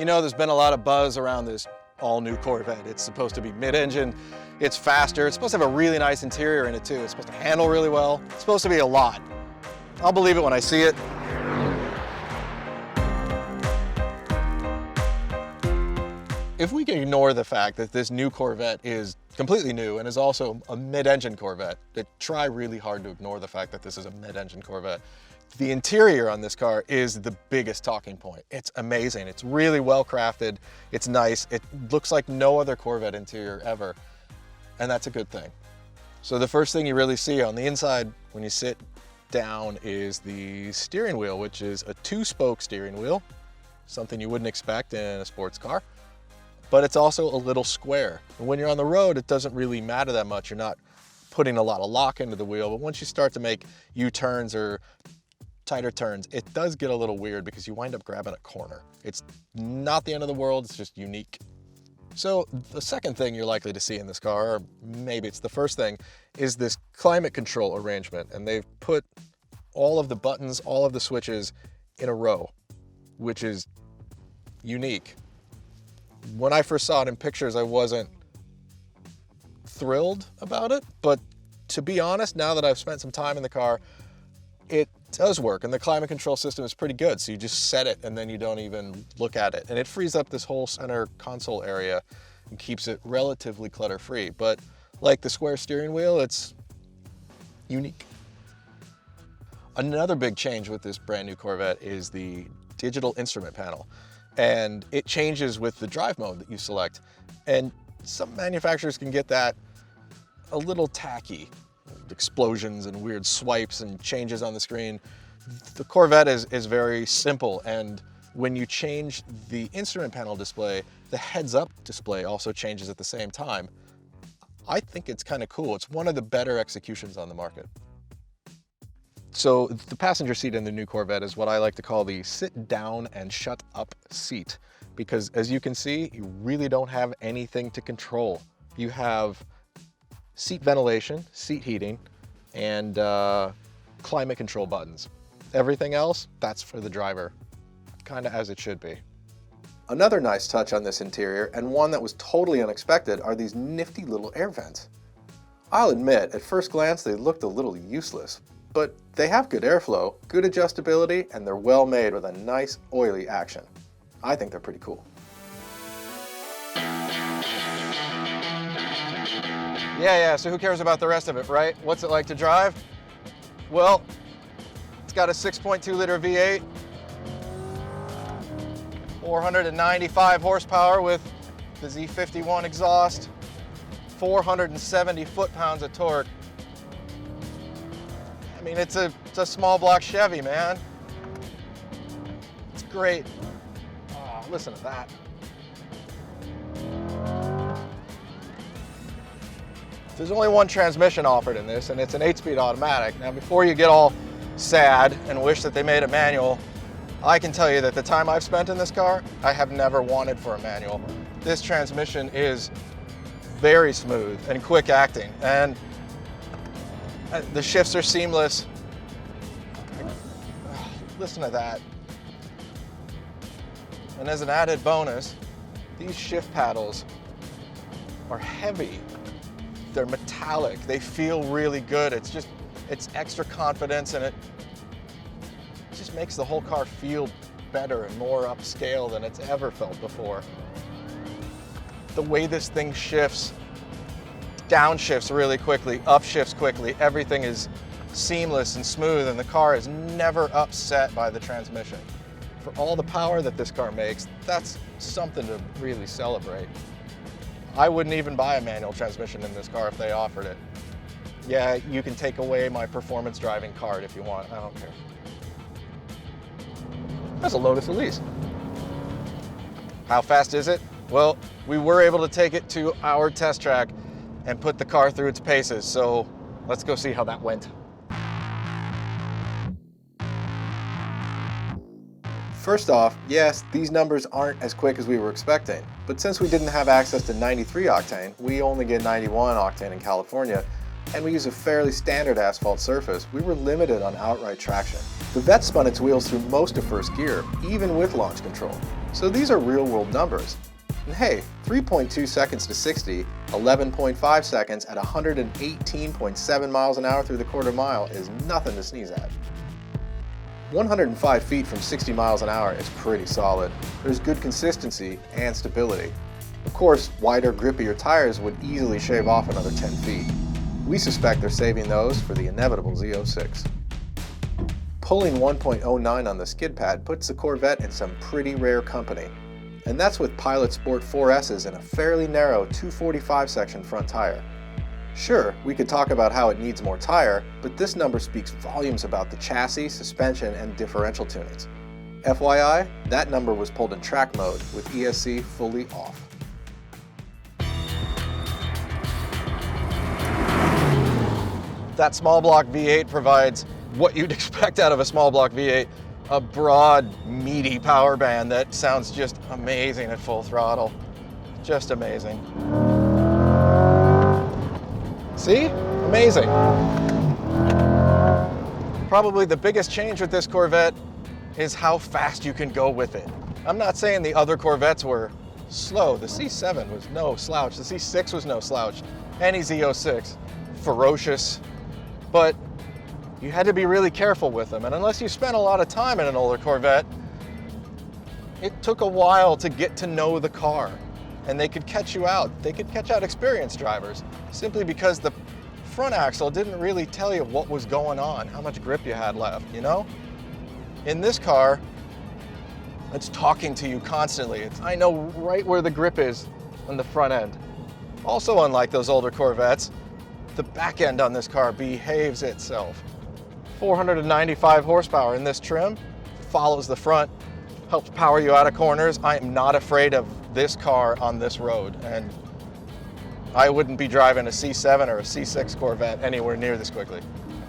You know, there's been a lot of buzz around this all-new Corvette. It's supposed to be mid-engine, it's faster, it's supposed to have a really nice interior in it too. It's supposed to handle really well. It's supposed to be a lot. I'll believe it when I see it. If we can ignore the fact that this new Corvette is completely new and is also a mid-engine Corvette, try really hard to ignore the fact that this is a mid-engine Corvette. The interior on this car is the biggest talking point. It's amazing. It's really well crafted. It's nice. It looks like no other Corvette interior ever, and that's a good thing. So the first thing you really see on the inside when you sit down is the steering wheel, which is a 2-spoke steering wheel, something you wouldn't expect in a sports car, but it's also a little square. And when you're on the road, it doesn't really matter that much. You're not putting a lot of lock into the wheel, but once you start to make U-turns or tighter turns, it does get a little weird because you wind up grabbing a corner. It's not the end of the world, it's just unique. So the second thing you're likely to see in this car, or maybe it's the first thing, is this climate control arrangement. And they've put all of the buttons, all of the switches in a row, which is unique. When I first saw it in pictures, I wasn't thrilled about it, but to be honest, now that I've spent some time in the car, it does work, and the climate control system is pretty good. So you just set it and then you don't even look at it. And it frees up this whole center console area and keeps it relatively clutter-free. But like the square steering wheel, it's unique. Another big change with this brand new Corvette is the digital instrument panel. And it changes with the drive mode that you select. And some manufacturers can get that a little tacky. Explosions and weird swipes and changes on the screen. The Corvette is very simple, and when you change the instrument panel display, the heads-up display also changes at the same time. I think it's kind of cool. It's one of the better executions on the market. So the passenger seat in the new Corvette is what I like to call the sit down and shut up seat, because as you can see, you really don't have anything to control. You have seat ventilation, seat heating, and climate control buttons. Everything else, that's for the driver, kind of as it should be. Another nice touch on this interior, and one that was totally unexpected, are these nifty little air vents. I'll admit, at first glance, they looked a little useless, but they have good airflow, good adjustability, and they're well made with a nice oily action. I think they're pretty cool. Yeah, so who cares about the rest of it, right? What's it like to drive? Well, it's got a 6.2 liter V8, 495 horsepower with the Z51 exhaust, 470 foot-pounds of torque. I mean, it's a small block Chevy, man. It's great. Oh, listen to that. There's only one transmission offered in this, and it's an 8-speed automatic. Now, before you get all sad and wish that they made a manual, I can tell you that the time I've spent in this car, I have never wanted for a manual. This transmission is very smooth and quick acting, and the shifts are seamless. Listen to that. And as an added bonus, these shift paddles are heavy. They're metallic. They feel really good. It's extra confidence, and it just makes the whole car feel better and more upscale than it's ever felt before. The way this thing shifts, downshifts really quickly, upshifts quickly, everything is seamless and smooth, and the car is never upset by the transmission. For all the power that this car makes, that's something to really celebrate. I wouldn't even buy a manual transmission in this car if they offered it. Yeah, you can take away my performance driving card if you want, I don't care. That's a Lotus Elise. How fast is it? Well, we were able to take it to our test track and put the car through its paces, so let's go see how that went. First off, yes, these numbers aren't as quick as we were expecting, but since we didn't have access to 93 octane, we only get 91 octane in California, and we use a fairly standard asphalt surface, we were limited on outright traction. The Vette spun its wheels through most of first gear, even with launch control. So these are real-world numbers. And hey, 3.2 seconds to 60, 11.5 seconds at 118.7 miles an hour through the quarter mile is nothing to sneeze at. 105 feet from 60 miles an hour is pretty solid. There's good consistency and stability. Of course, wider, grippier tires would easily shave off another 10 feet. We suspect they're saving those for the inevitable Z06. Pulling 1.09 on the skid pad puts the Corvette in some pretty rare company. And that's with Pilot Sport 4S's and a fairly narrow 245 section front tire. Sure, we could talk about how it needs more tire, but this number speaks volumes about the chassis, suspension, and differential tunings. FYI, that number was pulled in track mode with ESC fully off. That small block V8 provides what you'd expect out of a small block V8, a broad, meaty power band that sounds just amazing at full throttle. Just amazing. See? Amazing. Probably the biggest change with this Corvette is how fast you can go with it. I'm not saying the other Corvettes were slow. The C7 was no slouch. The C6 was no slouch. Any Z06, ferocious, but you had to be really careful with them. And unless you spent a lot of time in an older Corvette, it took a while to get to know the car. And they could catch you out. They could catch out experienced drivers simply because the front axle didn't really tell you what was going on, how much grip you had left, you know? In this car, it's talking to you constantly. I know right where the grip is on the front end. Also, unlike those older Corvettes, the back end on this car behaves itself. 495 horsepower in this trim, follows the front, helps power you out of corners. I am not afraid of this car on this road, and I wouldn't be driving a C7 or a C6 Corvette anywhere near this quickly.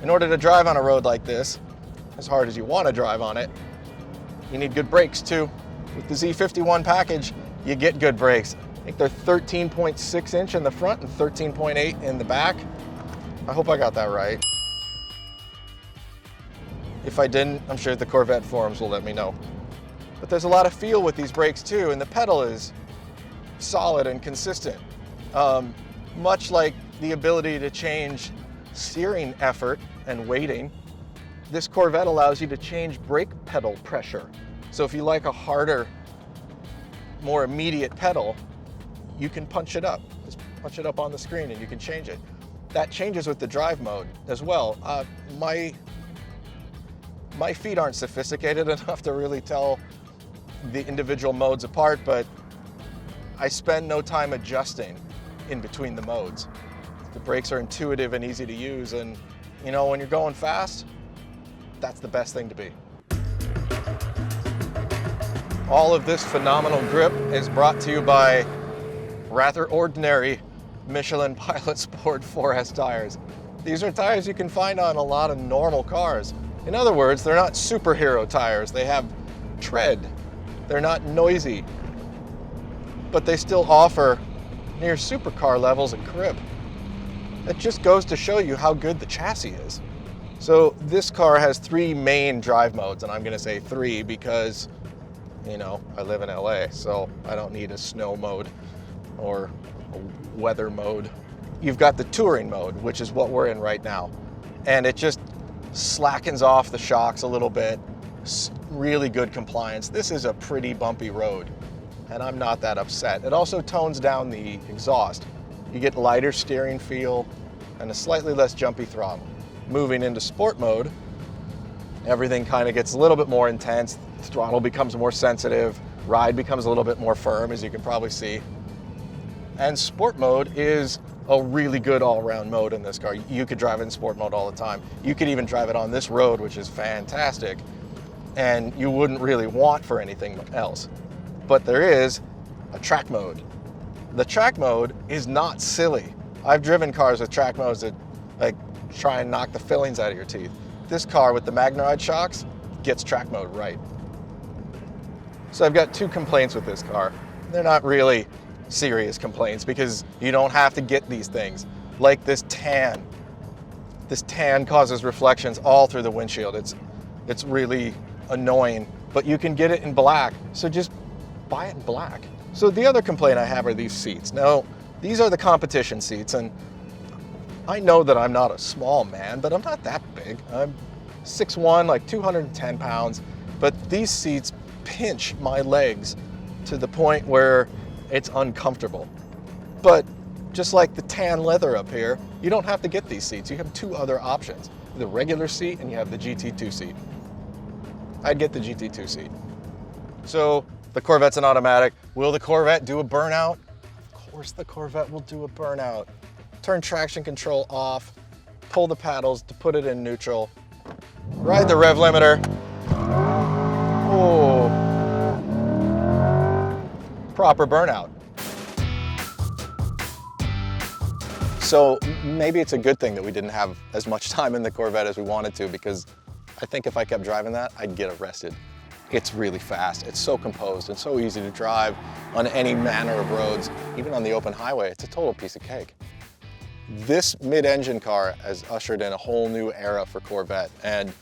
In order to drive on a road like this, as hard as you want to drive on it, you need good brakes too. With the Z51 package, you get good brakes. I think they're 13.6 inch in the front and 13.8 in the back. I hope I got that right. If I didn't, I'm sure the Corvette forums will let me know. But there's a lot of feel with these brakes too, and the pedal is solid and consistent. Much like the ability to change steering effort and weighting, this Corvette allows you to change brake pedal pressure. So if you like a harder, more immediate pedal, you can punch it up. Just punch it up on the screen and you can change it. That changes with the drive mode as well. My feet aren't sophisticated enough to really tell the individual modes apart, but I spend no time adjusting in between the modes. The brakes are intuitive and easy to use, and you know, when you're going fast, that's the best thing to be. All of this phenomenal grip is brought to you by rather ordinary Michelin Pilot Sport 4S tires. These are tires you can find on a lot of normal cars. In other words, they're not superhero tires. They have tread. They're not noisy, but they still offer near supercar levels of grip. It just goes to show you how good the chassis is. So this car has three main drive modes, and I'm gonna say three because, you know, I live in LA, so I don't need a snow mode or a weather mode. You've got the touring mode, which is what we're in right now. And it just slackens off the shocks a little bit. Really good compliance. This is a pretty bumpy road, and I'm not that upset. It also tones down the exhaust. You get lighter steering feel and a slightly less jumpy throttle. Moving into sport mode, everything kind of gets a little bit more intense. The throttle becomes more sensitive. Ride becomes a little bit more firm, as you can probably see. And sport mode is a really good all-around mode in this car. You could drive it in sport mode all the time. You could even drive it on this road, which is fantastic, and you wouldn't really want for anything else. But there is a track mode. The track mode is not silly. I've driven cars with track modes that like try and knock the fillings out of your teeth. This car with the Magnaride shocks gets track mode right. So I've got two complaints with this car. They're not really serious complaints because you don't have to get these things, like this tan This tan causes reflections all through the windshield. It's really annoying, but you can get it in black, so just buy it in black. So the other complaint I have are these seats. Now, these are the competition seats, and I know that I'm not a small man, but I'm not that big. I'm 6'1", like 210 pounds, but these seats pinch my legs to the point where it's uncomfortable. But just like the tan leather up here, you don't have to get these seats. You have two other options, the regular seat and you have the GT2 seat. I'd get the GT2 seat. So the Corvette's an automatic. Will the Corvette do a burnout? Of course the Corvette will do a burnout. Turn traction control off, pull the paddles to put it in neutral, ride the rev limiter. Oh, proper burnout. So maybe it's a good thing that we didn't have as much time in the Corvette as we wanted to, because I think if I kept driving that, I'd get arrested. It's really fast. It's so composed and so easy to drive on any manner of roads. Even on the open highway, it's a total piece of cake. This mid-engine car has ushered in a whole new era for Corvette, and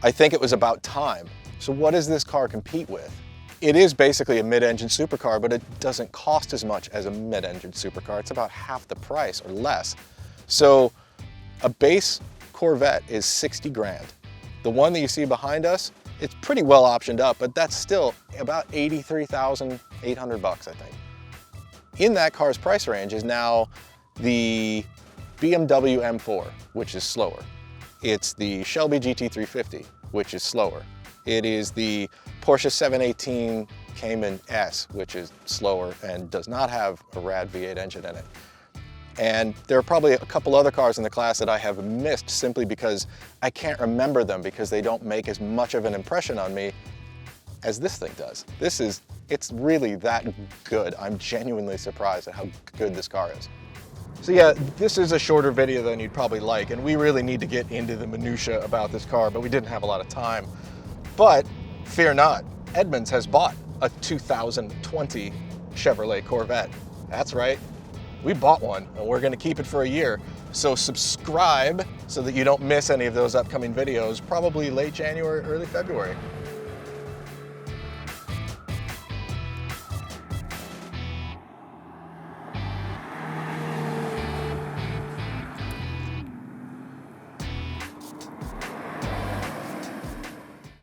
I think it was about time. So what does this car compete with? It is basically a mid-engine supercar, but it doesn't cost as much as a mid-engine supercar. It's about half the price or less. So a base Corvette is 60 grand. The one that you see behind us, it's pretty well optioned up, but that's still about 83,800 bucks, I think. In that car's price range is now the BMW M4, which is slower. It's the Shelby GT350, which is slower. It is the Porsche 718 Cayman S, which is slower and does not have a rad V8 engine in it. And there are probably a couple other cars in the class that I have missed simply because I can't remember them, because they don't make as much of an impression on me as this thing does. It's really that good. I'm genuinely surprised at how good this car is. So yeah, this is a shorter video than you'd probably like, and we really need to get into the minutia about this car, but we didn't have a lot of time. But fear not, Edmunds has bought a 2020 Chevrolet Corvette. That's right, we bought one, and we're gonna keep it for a year. So subscribe so that you don't miss any of those upcoming videos, probably late January, early February.